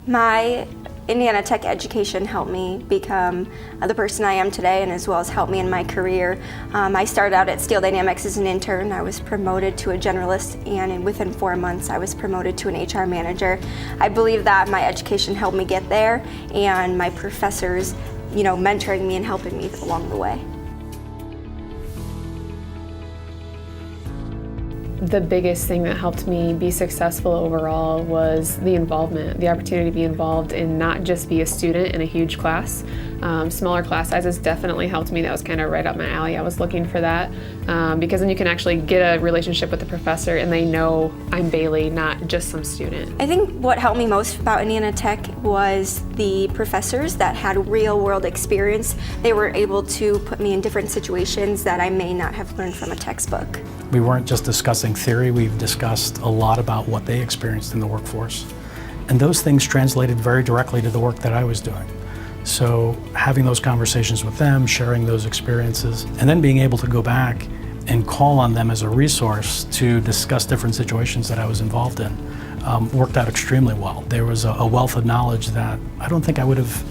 My Indiana Tech education helped me become the person I am today, and as well as helped me in my career. I started out at Steel Dynamics as an intern. I was promoted to a generalist, and within 4 months I was promoted to an HR manager. I believe that my education helped me get there, and my professors, mentoring me and helping me along the way. The biggest thing that helped me be successful overall was the involvement, the opportunity to be involved and not just be a student in a huge class. Smaller class sizes definitely helped me. That was kind of right up my alley. I was looking for that because then you can actually get a relationship with the professor and they know I'm Bailey, not just some student. I think what helped me most about Indiana Tech was the professors that had real world experience. They were able to put me in different situations that I may not have learned from a textbook. We weren't just discussing theory, we've discussed a lot about what they experienced in the workforce. And those things translated very directly to the work that I was doing. So having those conversations with them, sharing those experiences, and then being able to go back and call on them as a resource to discuss different situations that I was involved in worked out extremely well. There was a wealth of knowledge that I don't think I would have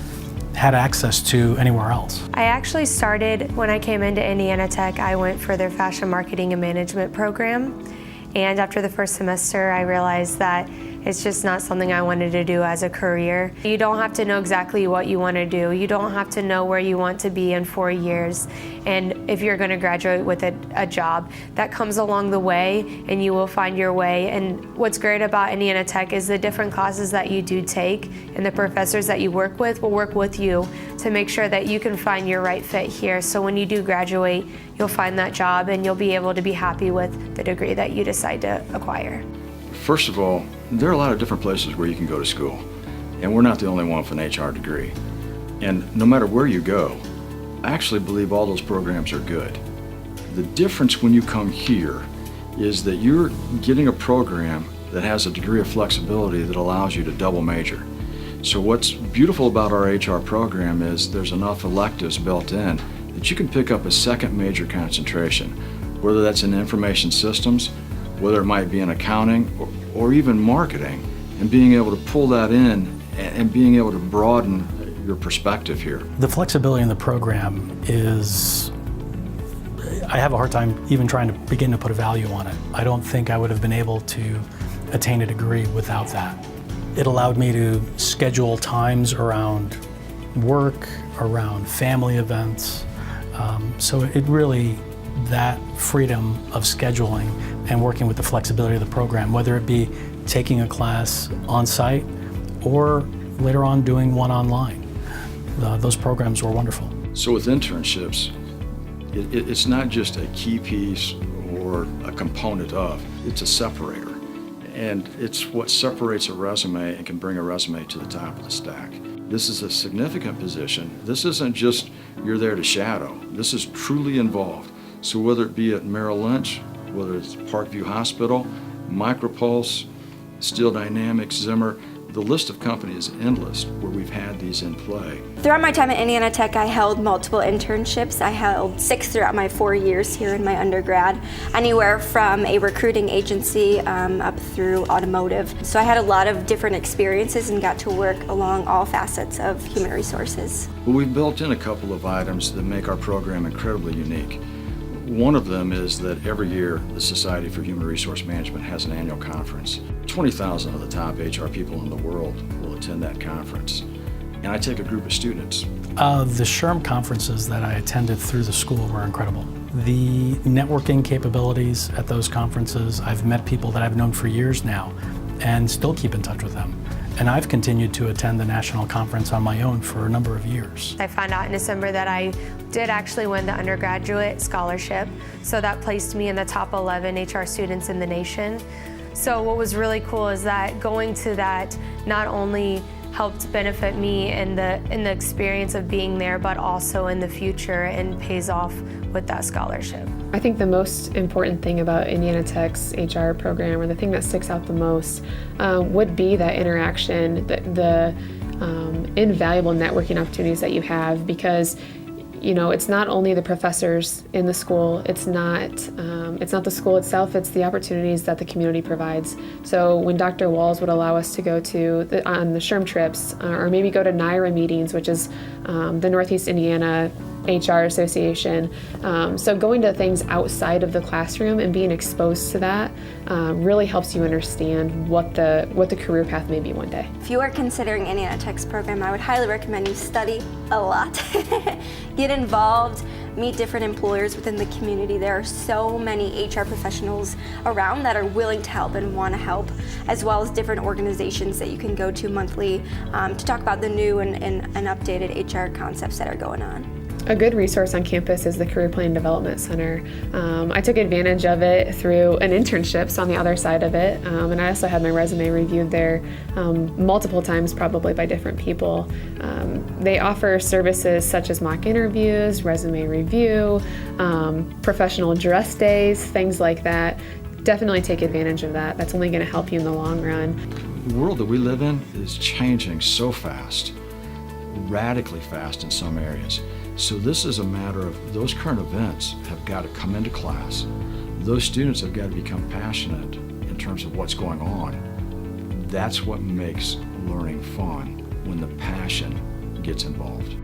had access to anywhere else. I actually started, when I came into Indiana Tech, I went for their fashion marketing and management program. And after the first semester, I realized that it's just not something I wanted to do as a career. You don't have to know exactly what you want to do. You don't have to know where you want to be in 4 years. And if you're going to graduate with a job, that comes along the way and you will find your way. And what's great about Indiana Tech is the different classes that you do take and the professors that you work with will work with you to make sure that you can find your right fit here. So when you do graduate, you'll find that job and you'll be able to be happy with the degree that you decide to acquire. First of all, there are a lot of different places where you can go to school, and we're not the only one with an HR degree. And no matter where you go, I actually believe all those programs are good. The difference when you come here is that you're getting a program that has a degree of flexibility that allows you to double major. So what's beautiful about our HR program is there's enough electives built in that you can pick up a second major concentration, whether that's in information systems, whether it might be in accounting or even marketing, and being able to pull that in and being able to broaden your perspective here. The flexibility in the program is, I have a hard time even trying to begin to put a value on it. I don't think I would have been able to attain a degree without that. It allowed me to schedule times around work, around family events. So it really, that freedom of scheduling and working with the flexibility of the program, whether it be taking a class on site or later on doing one online. Those programs were wonderful. So with internships, it's not just a key piece or a component of, it's a separator. And it's what separates a resume and can bring a resume to the top of the stack. This is a significant position. This isn't just you're there to shadow. This is truly involved. So whether it be at Merrill Lynch, whether it's Parkview Hospital, Micropulse, Steel Dynamics, Zimmer, the list of companies is endless where we've had these in play. Throughout my time at Indiana Tech, I held multiple internships. I held 6 throughout my 4 years here in my undergrad, anywhere from a recruiting agency up through automotive. So I had a lot of different experiences and got to work along all facets of human resources. But we've built in a couple of items that make our program incredibly unique. One of them is that every year the Society for Human Resource Management has an annual conference. 20,000 of the top HR people in the world will attend that conference. And I take a group of students. The SHRM conferences that I attended through the school were incredible. The networking capabilities at those conferences, I've met people that I've known for years now and still keep in touch with them. And I've continued to attend the national conference on my own for a number of years. I found out in December that I did actually win the undergraduate scholarship, so that placed me in the top 11 HR students in the nation. So what was really cool is that going to that not only helped benefit me in the experience of being there, but also in the future and pays off with that scholarship. I think the most important thing about Indiana Tech's HR program, or the thing that sticks out the most, would be that interaction, the invaluable networking opportunities that you have, because it's not only the professors in the school, it's not the school itself, it's the opportunities that the community provides. So when Dr. Walls would allow us to go on the SHRM trips, or maybe go to NIRA meetings, which is the Northeast Indiana HR Association. So going to things outside of the classroom and being exposed to that really helps you understand what the career path may be one day. If you are considering Indiana Tech's program, I would highly recommend you study a lot, get involved, meet different employers within the community. There are so many HR professionals around that are willing to help and want to help, as well as different organizations that you can go to monthly to talk about the new and updated HR concepts that are going on. A good resource on campus is the Career Plan Development Center. I took advantage of it through an internship, so on the other side of it, and I also had my resume reviewed there multiple times, probably by different people. They offer services such as mock interviews, resume review, professional dress days, things like that. Definitely take advantage of that. That's only going to help you in the long run. The world that we live in is changing so fast, radically fast in some areas. So this is a matter of those current events have got to come into class. Those students have got to become passionate in terms of what's going on. That's what makes learning fun, when the passion gets involved.